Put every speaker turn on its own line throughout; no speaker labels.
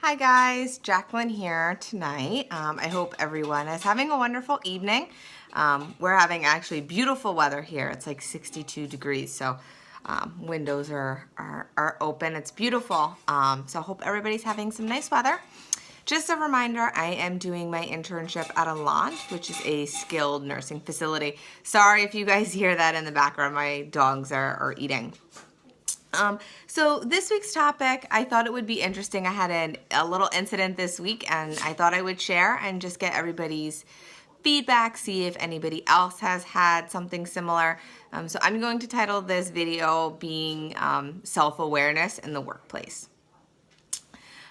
Hi guys, Jacqueline here tonight. I hope everyone is having a wonderful evening. We're having actually beautiful weather here. It's like 62 degrees, so windows are open. It's beautiful. So I hope everybody's having some nice weather. Just a reminder, I am doing my internship at a launch, which is a skilled nursing facility. Sorry if you guys hear that in the background. My dogs are eating. So this week's topic, I thought it would be interesting. I had a little incident this week and I thought I would share and just get everybody's feedback, see if anybody else has had something similar. So I'm going to title this video being self-awareness in the workplace.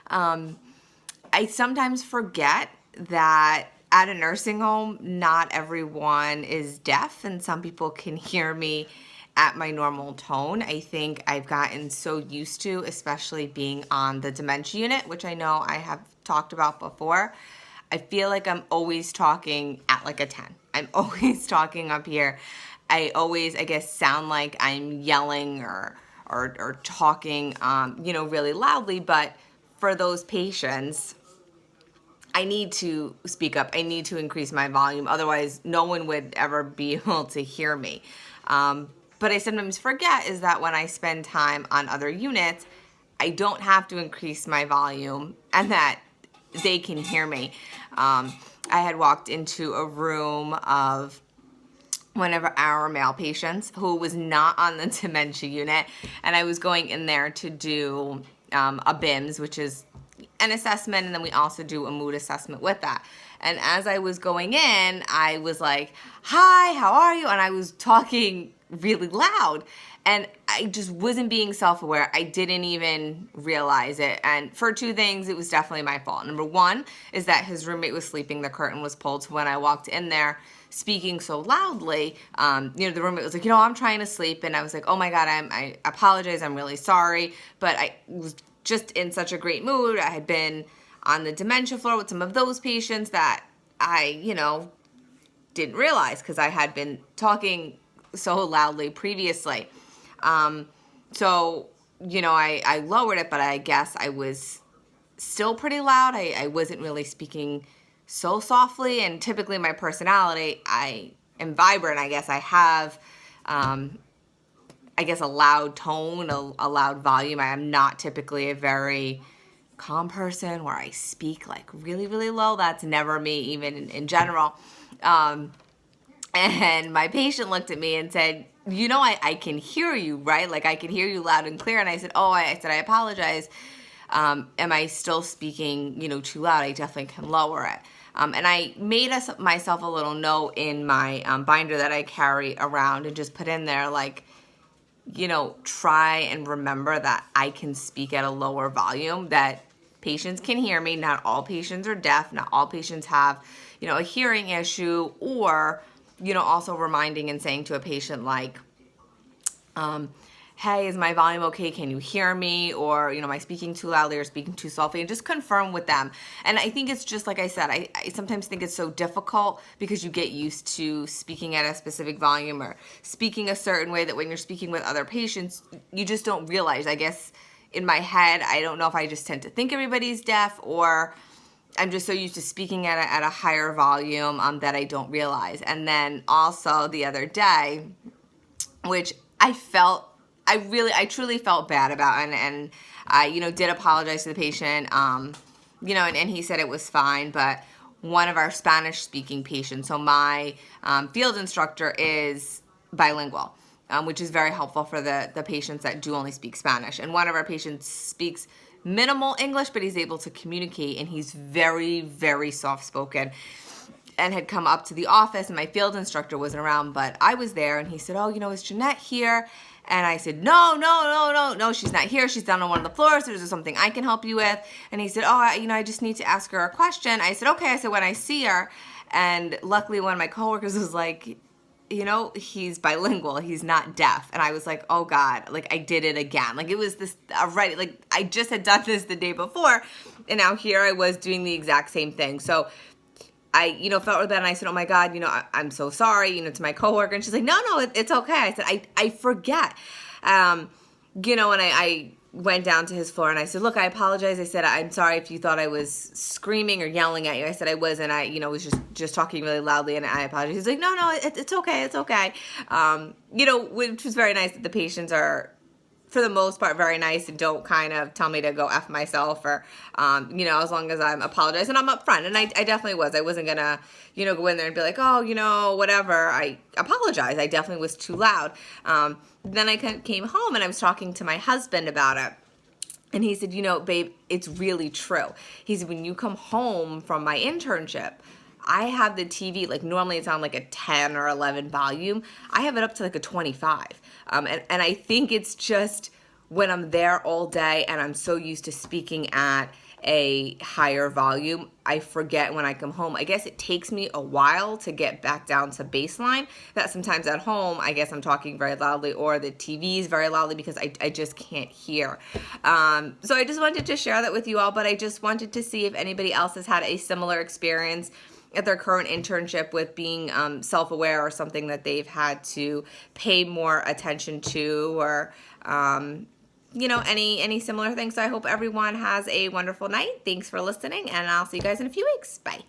I sometimes forget that at a nursing home, not everyone is deaf and some people can hear me at my normal tone. I think I've gotten so used to, especially being on the dementia unit, which I know I have talked about before. I feel like I'm always talking at like a 10. I'm always talking up here. I always, I guess, sound like I'm yelling or talking, really loudly. But for those patients, I need to speak up. I need to increase my volume. Otherwise, no one would ever be able to hear me. But I sometimes forget is that when I spend time on other units, I don't have to increase my volume and that they can hear me. I had walked into a room of one of our male patients who was not on the dementia unit, and I was going in there to do a BIMS, which is an assessment, and then we also do a mood assessment with that. And as I was going in, I was like, "Hi, how are you?" And I was talking really loud, and I just wasn't being self-aware. I didn't even realize it. And for two things, it was definitely my fault. Number one is that his roommate was sleeping, the curtain was pulled, so when I walked in there speaking so loudly, the roommate was like, I'm trying to sleep, and I was like, oh my God, I apologize, I'm really sorry, but I was just in such a great mood. I had been on the dementia floor with some of those patients that I, didn't realize because I had been talking so loudly previously. I lowered it, but I guess I was still pretty loud. I wasn't really speaking so softly, and typically my personality, I am vibrant. I guess I have, a loud tone, a loud volume. I am not typically a very calm person where I speak like really, really low. That's never me, even in general. And my patient looked at me and said, I can hear you, right? Like I can hear you loud and clear. And I said, I apologize. Am I still speaking, too loud? I definitely can lower it. And I made myself a little note in my binder that I carry around and just put in there like, try and remember that I can speak at a lower volume, that patients can hear me. Not all patients are deaf. Not all patients have, a hearing issue, or, also reminding and saying to a patient like, hey, is my volume okay? Can you hear me? Or, am I speaking too loudly or speaking too softly? And just confirm with them. And I think it's just like I said, I sometimes think it's so difficult because you get used to speaking at a specific volume or speaking a certain way that when you're speaking with other patients, you just don't realize. I guess in my head, I don't know if I just tend to think everybody's deaf, or I'm just so used to speaking at a higher volume that I don't realize. And then also the other day, which I truly felt bad about, and I, did apologize to the patient, and he said it was fine, but one of our Spanish speaking patients, so my field instructor is bilingual, which is very helpful for the patients that do only speak Spanish. And one of our patients speaks minimal English, but he's able to communicate, and he's very, very soft-spoken, and had come up to the office, and my field instructor wasn't around, but I was there, and he said, is Jeanette here? And I said, no, she's not here. She's down on one of the floors. Is there something I can help you with? And he said, I just need to ask her a question. I said, okay. I said, when I see her. And luckily one of my coworkers was like, he's bilingual. He's not deaf. And I was like, oh God, like I did it again. Like it was this already, like I just had done this the day before. And now here I was doing the exact same thing. So I, felt really bad, and I said, oh my God, I'm so sorry, to my coworker. And she's like, no, it's okay. I said, I forget. And I went down to his floor and I said, look, I apologize. I said, I'm sorry if you thought I was screaming or yelling at you. I said I wasn't. I, was just talking really loudly, and I apologize. He's like, no, it's okay. It's okay. Which was very nice that the patients are, for the most part, very nice and don't kind of tell me to go F myself or, as long as I'm apologizing and I'm upfront. And I definitely was. I wasn't going to, go in there and be like, oh, whatever. I apologize. I definitely was too loud. Then I came home and I was talking to my husband about it. And he said, babe, it's really true. He said, when you come home from my internship, I have the TV, like normally it's on like a 10 or 11 volume. I have it up to like a 25. And I think it's just when I'm there all day and I'm so used to speaking at a higher volume, I forget when I come home. I guess it takes me a while to get back down to baseline. That sometimes at home, I guess I'm talking very loudly or the TV's very loudly because I just can't hear. So I just wanted to share that with you all, but I just wanted to see if anybody else has had a similar experience at their current internship with being self-aware or something that they've had to pay more attention to, or any similar things. So I hope everyone has a wonderful night. Thanks for listening, and I'll see you guys in a few weeks. Bye.